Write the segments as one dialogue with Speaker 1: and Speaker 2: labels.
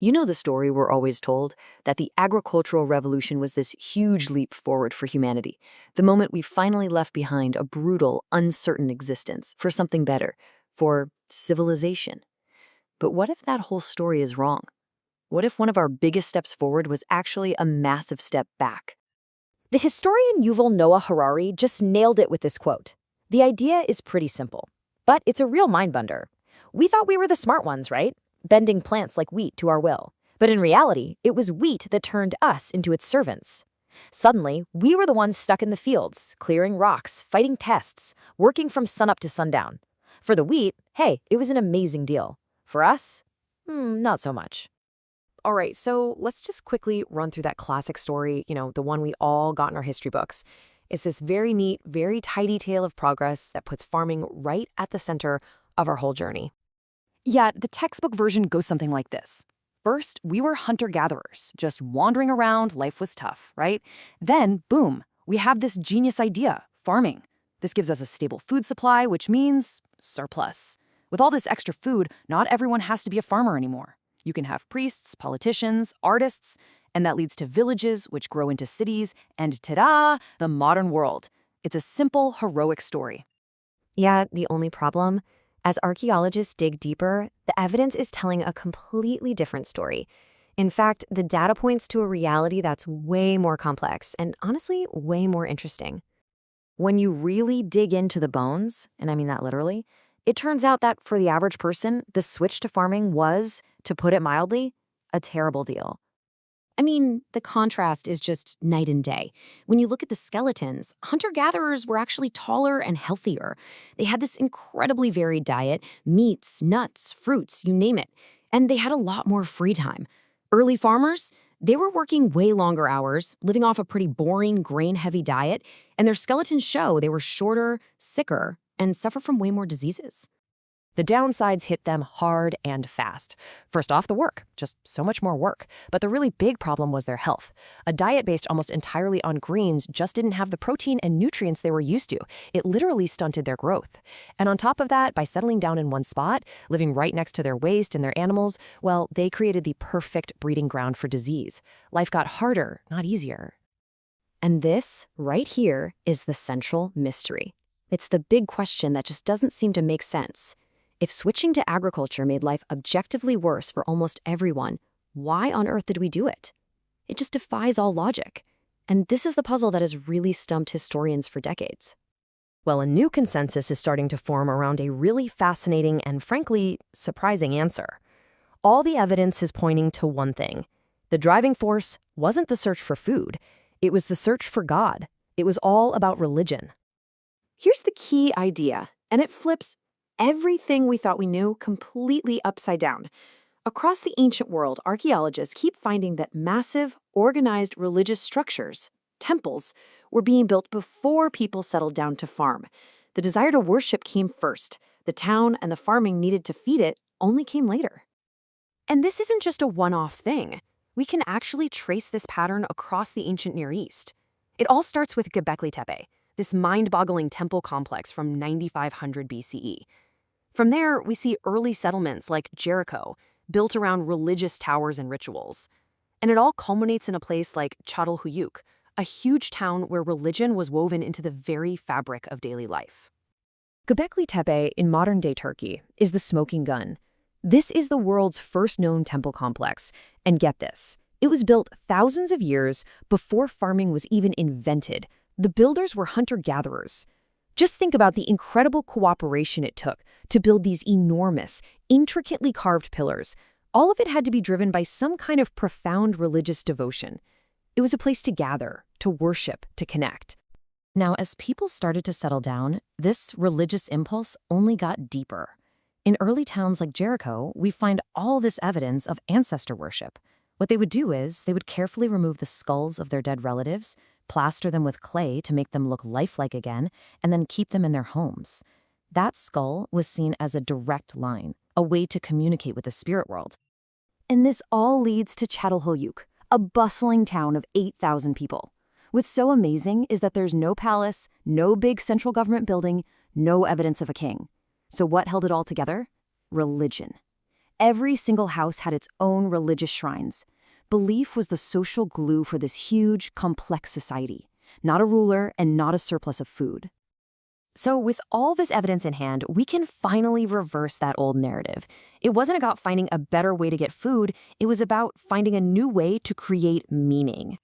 Speaker 1: You know the story we're always told that the agricultural revolution was this huge leap forward for humanity, the moment we finally left behind a brutal, uncertain existence for something better, for civilization. But what if that whole story is wrong? What if one of our biggest steps forward was actually a massive step back?
Speaker 2: The historian Yuval Noah Harari just nailed it with this quote. The idea is pretty simple, but it's a real mindbender. We thought we were the smart ones, right? Bending plants like wheat to our will. But in reality, it was wheat that turned us into its servants. Suddenly, we were the ones stuck in the fields, clearing rocks, fighting pests, working from sunup to sundown. For the wheat, hey, it was an amazing deal. For us, not so much.
Speaker 3: All right, so let's just quickly run through that classic story, the one we all got in our history books. It's this very neat, very tidy tale of progress that puts farming right at the center of our whole journey.
Speaker 4: Yeah, the textbook version goes something like this. First, we were hunter-gatherers, just wandering around, life was tough, right? Then, boom, we have this genius idea, farming. This gives us a stable food supply, which means surplus. With all this extra food, not everyone has to be a farmer anymore. You can have priests, politicians, artists, and that leads to villages, which grow into cities, and ta-da, the modern world. It's a simple, heroic story.
Speaker 2: Yeah, the only problem? As archaeologists dig deeper, the evidence is telling a completely different story. In fact, the data points to a reality that's way more complex and honestly, way more interesting. When you really dig into the bones, and I mean that literally, it turns out that for the average person, the switch to farming was, to put it mildly, a terrible deal. I mean, the contrast is just night and day. When you look at the skeletons, hunter-gatherers were actually taller and healthier. They had this incredibly varied diet, meats, nuts, fruits, you name it. And they had a lot more free time. Early farmers, they were working way longer hours, living off a pretty boring, grain-heavy diet, and their skeletons show they were shorter, sicker, and suffer from way more diseases.
Speaker 3: The downsides hit them hard and fast. First off, the work, just so much more work. But the really big problem was their health. A diet based almost entirely on greens just didn't have the protein and nutrients they were used to. It literally stunted their growth. And on top of that, by settling down in one spot, living right next to their waste and their animals, well, they created the perfect breeding ground for disease. Life got harder, not easier.
Speaker 2: And this, right here, is the central mystery. It's the big question that just doesn't seem to make sense. If switching to agriculture made life objectively worse for almost everyone, why on earth did we do it? It just defies all logic. And this is the puzzle that has really stumped historians for decades.
Speaker 3: Well, a new consensus is starting to form around a really fascinating and, frankly, surprising answer. All the evidence is pointing to one thing. The driving force wasn't the search for food. It was the search for God. It was all about religion.
Speaker 4: Here's the key idea, and it flips everything we thought we knew completely upside down. Across the ancient world, archaeologists keep finding that massive, organized religious structures, temples, were being built before people settled down to farm. The desire to worship came first. The town and the farming needed to feed it only came later. And this isn't just a one-off thing. We can actually trace this pattern across the ancient Near East. It all starts with Göbekli Tepe, this mind-boggling temple complex from 9500 BCE. From there, we see early settlements like Jericho, built around religious towers and rituals. And it all culminates in a place like Çatalhöyük, a huge town where religion was woven into the very fabric of daily life.
Speaker 2: Göbekli Tepe in modern-day Turkey is the smoking gun. This is the world's first known temple complex. And get this, it was built thousands of years before farming was even invented. The builders were hunter-gatherers. Just think about the incredible cooperation it took to build these enormous, intricately carved pillars. All of it had to be driven by some kind of profound religious devotion. It was a place to gather, to worship, to connect. Now, as people started to settle down, this religious impulse only got deeper. In early towns like Jericho, we find all this evidence of ancestor worship. What they would do is they would carefully remove the skulls of their dead relatives, plaster them with clay to make them look lifelike again, and then keep them in their homes. That skull was seen as a direct line, a way to communicate with the spirit world. And this all leads to Çatalhöyük, a bustling town of 8,000 people. What's so amazing is that there's no palace, no big central government building, no evidence of a king. So what held it all together? Religion. Every single house had its own religious shrines. Belief was the social glue for this huge, complex society, not a ruler and not a surplus of food.
Speaker 3: So with all this evidence in hand, we can finally reverse that old narrative. It wasn't about finding a better way to get food, it was about finding a new way to create meaning.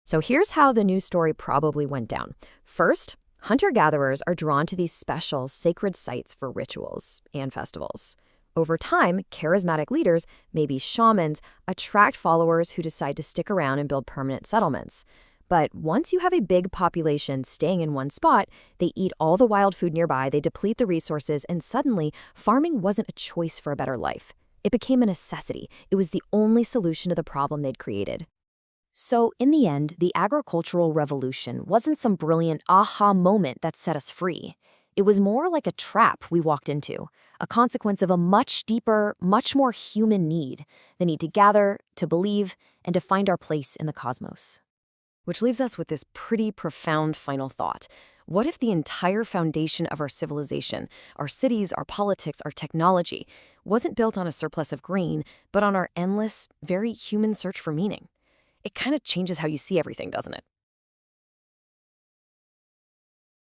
Speaker 2: So here's how the new story probably went down. First, hunter-gatherers are drawn to these special sacred sites for rituals and festivals. Over time, charismatic leaders, maybe shamans, attract followers who decide to stick around and build permanent settlements. But once you have a big population staying in one spot, they eat all the wild food nearby, they deplete the resources, and suddenly, farming wasn't a choice for a better life. It became a necessity. It was the only solution to the problem they'd created. So, in the end, the agricultural revolution wasn't some brilliant aha moment that set us free. It was more like a trap we walked into, a consequence of a much deeper, much more human need, the need to gather, to believe, and to find our place in the cosmos. Which leaves us with this pretty profound final thought. What if the entire foundation of our civilization, our cities, our politics, our technology, wasn't built on a surplus of grain, but on our endless, very human search for meaning? It kind of changes how you see everything, doesn't it?